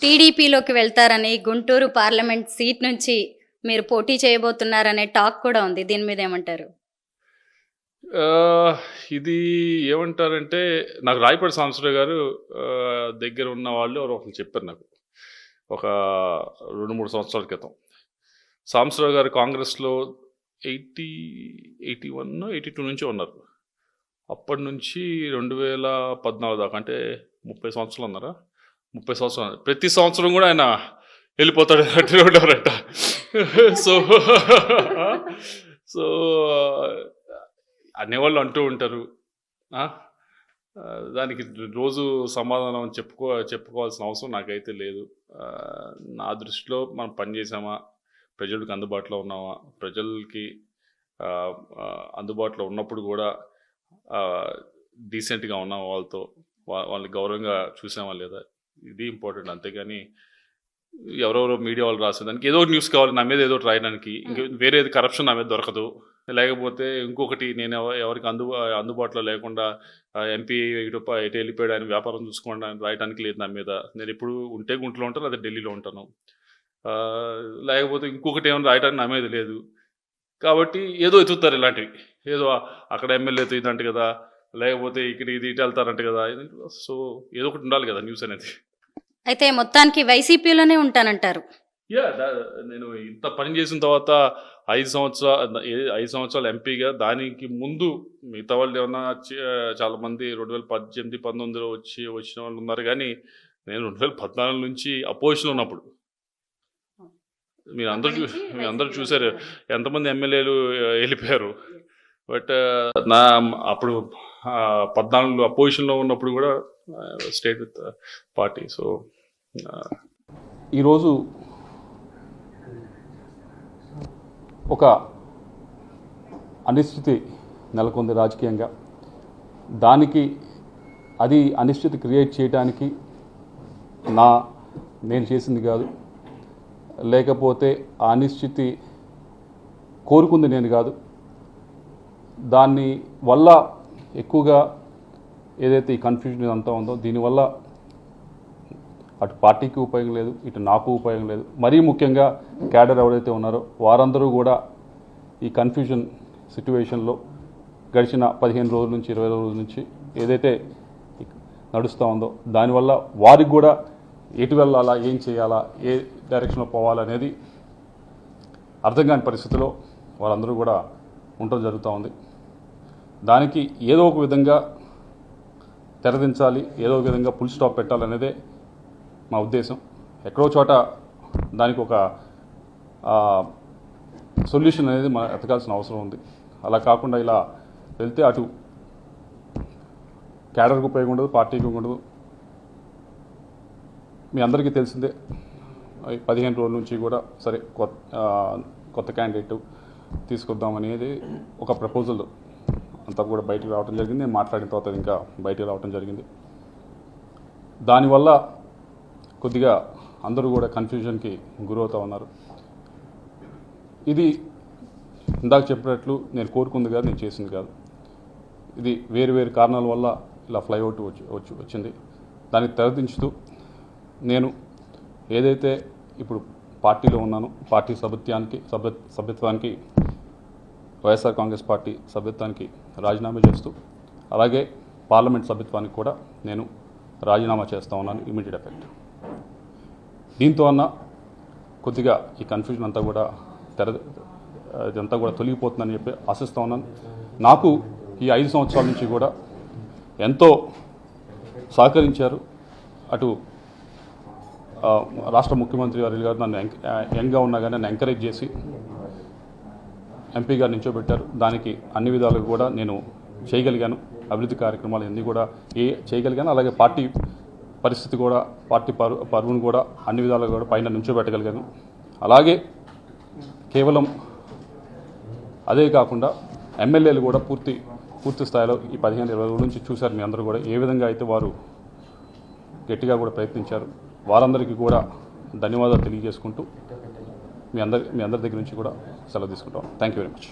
టీడీపీలోకి వెళ్తారని, Guntur parliament seat నుంచి మీరు పోటీ చేయబోతున్నారనే టాక్ కూడా ఉంది. దీని మీద ఏమంటారు? ఇది ఏమంటారంటే, నాకు రాయపాటి సాంబశివరావు గారు దగ్గర ఉన్న వాళ్ళు ఎవరో ఒకరు చెప్పారు నాకు. ఒక 2-3 సంవత్సరాల క్రితం. సాంబశివరావు గారు కాంగ్రెస్‌లో 81, 82 నుంచి ఉన్నారు. అప్పటి నుంచి 2014 దాకా, అంటే 30 సంవత్సరాలు ఉన్నారా? 30 సంవత్సరాలు. ప్రతి సంవత్సరం కూడా ఆయన వెళ్ళిపోతాడు ఉండేవారట. సో సో అనేవాళ్ళు అంటూ ఉంటారు. దానికి రోజు సమాధానం చెప్పుకోవాల్సిన అవసరం నాకైతే లేదు. నా దృష్టిలో మనం పనిచేసామా, ప్రజలకు అందుబాటులో ఉన్నామా, ప్రజలకి అందుబాటులో ఉన్నప్పుడు కూడా డీసెంట్గా ఉన్నామా, వాళ్ళని గౌరవంగా చూసామా లేదా, ఇది ఇంపార్టెంట్. అంతేగాని ఎవరెవరో మీడియా వాళ్ళు రాసేదానికి ఏదో న్యూస్ కావాలి, నా మీద ఏదో రాయడానికి, ఇంకా వేరేది కరప్షన్ నా మీద దొరకదు, లేకపోతే ఇంకొకటి నేను ఎవరికి అందుబాటులో లేకుండా ఎంపీ ఎటు వెళ్ళిపోయాడు ఆయన వ్యాపారం చూసుకోండి అని రాయడానికి లేదు నా మీద. నేను ఇప్పుడు ఉంటే గుంటూరులో ఉంటాను, అదే ఢిల్లీలో ఉంటాను. లేకపోతే ఇంకొకటి ఏమైనా రాయడానికి నా మీద లేదు. కాబట్టి ఏదో ఎత్తుతారు ఇలాంటివి, ఏదో అక్కడ ఎమ్మెల్యేతో ఇదంట కదా, లేకపోతే ఇక్కడ ఇది ఇటు వెళ్తారంట కదా. సో ఏదో ఒకటి ఉండాలి కదా న్యూస్ అనేది. అయితే మొత్తానికి వైసీపీలోనే ఉంటానంటారు? నేను ఇంత పని చేసిన తర్వాత 5 సంవత్సరాలు ఎంపీగా, దానికి ముందు మిగతా వాళ్ళు ఏమన్నా చాలామంది 2018, 19లో వచ్చిన వాళ్ళు ఉన్నారు. కానీ నేను 2014 నుంచి అపోజిషన్లో ఉన్నప్పుడు మీరు అందరూ చూశారు ఎంతమంది ఎమ్మెల్యేలు వెళ్ళిపోయారు. బట్ అప్పుడు 14లో అపోజిషన్లో ఉన్నప్పుడు కూడా స్టేట్ విత్ పార్టీ. సో ఈరోజు ఒక అనిశ్చితి నెలకొంది రాజకీయంగా. దానికి అది అనిశ్చితి క్రియేట్ చేయడానికి నేను చేసింది కాదు, లేకపోతే ఆ అనిశ్చితి కోరుకుంది నేను కాదు. దాని వల్ల ఎక్కువగా ఏదైతే ఈ కన్ఫ్యూజన్ అంతా ఉందో, దీనివల్ల అటు పార్టీకి ఉపయోగం లేదు, ఇటు నాకు ఉపయోగం లేదు. మరీ ముఖ్యంగా క్యాడర్ ఎవరైతే ఉన్నారో వారందరూ కూడా ఈ కన్ఫ్యూజన్ సిట్యువేషన్లో గడిచిన 15 రోజుల నుంచి 20 రోజుల నుంచి ఏదైతే నడుస్తూ ఉందో, దానివల్ల వారికి కూడా ఎటు వెళ్ళాలా, ఏం చేయాలా, ఏ డైరెక్షన్లో పోవాలనేది అర్థం కాని పరిస్థితిలో వాళ్ళందరూ కూడా ఉండటం జరుగుతూ ఉంది. దానికి ఏదో ఒక విధంగా తెరదించాలి, ఏదో ఒక విధంగా ఫుల్ స్టాప్ పెట్టాలనేదే మా ఉద్దేశం. ఎక్కడో చోట దానికి ఒక సొల్యూషన్ అనేది మనం ఎతకాల్సిన అవసరం ఉంది. అలా కాకుండా ఇలా వెళ్తే అటు క్యాడర్కి ఉపయోగం ఉండదు, పార్టీకి ఉండదు. మీ అందరికీ తెలిసిందే 15 రోజుల నుంచి కూడా సరే కొత్త క్యాండిడేట్ తీసుకొద్దామనేది ఒక ప్రపోజల్ అంతా కూడా బయటకు రావడం జరిగింది. నేను మాట్లాడిన తర్వాత ఇంకా బయటకు రావడం జరిగింది. దానివల్ల కొద్దిగా అందరూ కూడా కన్ఫ్యూజన్కి గురవుతూ ఉన్నారు. ఇది ఇందాక చెప్పినట్లు నేను కోరుకుంది కాదు, నేను చేసింది కాదు. ఇది వేరు కారణాల వల్ల ఇలా ఫ్లైఅవుట్ వచ్చింది. దానికి తెరదించుతూ నేను ఏదైతే ఇప్పుడు పార్టీలో ఉన్నానో, పార్టీ సభ్యత్వానికి వైఎస్ఆర్ కాంగ్రెస్ పార్టీ సభ్యత్వానికి రాజీనామా చేస్తూ, అలాగే పార్లమెంట్ సభ్యత్వానికి కూడా నేను రాజీనామా చేస్తూ ఉన్నాను ఇమీడియట్ ఎఫెక్ట్. దీంతో కొద్దిగా ఈ కన్ఫ్యూజన్ అంతా కూడా ఇదంతా కూడా తొలగిపోతుందని చెప్పి ఆశిస్తూ ఉన్నాను. నాకు ఈ 5 సంవత్సరాల నుంచి కూడా ఎంతో సహకరించారు. అటు రాష్ట్ర ముఖ్యమంత్రి వారి గారు నన్ను యంగ్గా ఉన్నా కానీ నన్ను ఎంకరేజ్ చేసి ఎంపీగా నిల్చోబెట్టారు. దానికి అన్ని విధాలుగా కూడా నేను చేయగలిగాను. అభివృద్ధి కార్యక్రమాలు అన్నీ కూడా చేయగలిగాను. అలాగే పార్టీ పరిస్థితి కూడా, పార్టీ పరువును కూడా అన్ని విధాలుగా కూడా పైన నిల్చోబెట్టగలిగాను. అలాగే కేవలం అదే కాకుండా ఎమ్మెల్యేలు కూడా పూర్తి స్థాయిలో ఈ 15-20 రోజుల నుంచి చూశారు మీ అందరూ కూడా, ఏ విధంగా అయితే వారు గట్టిగా కూడా ప్రయత్నించారు. వారందరికీ కూడా ధన్యవాదాలు తెలియజేసుకుంటూ మీ అందరి దగ్గర నుంచి కూడా సెలవు తీసుకుంటాం. Thank you very much.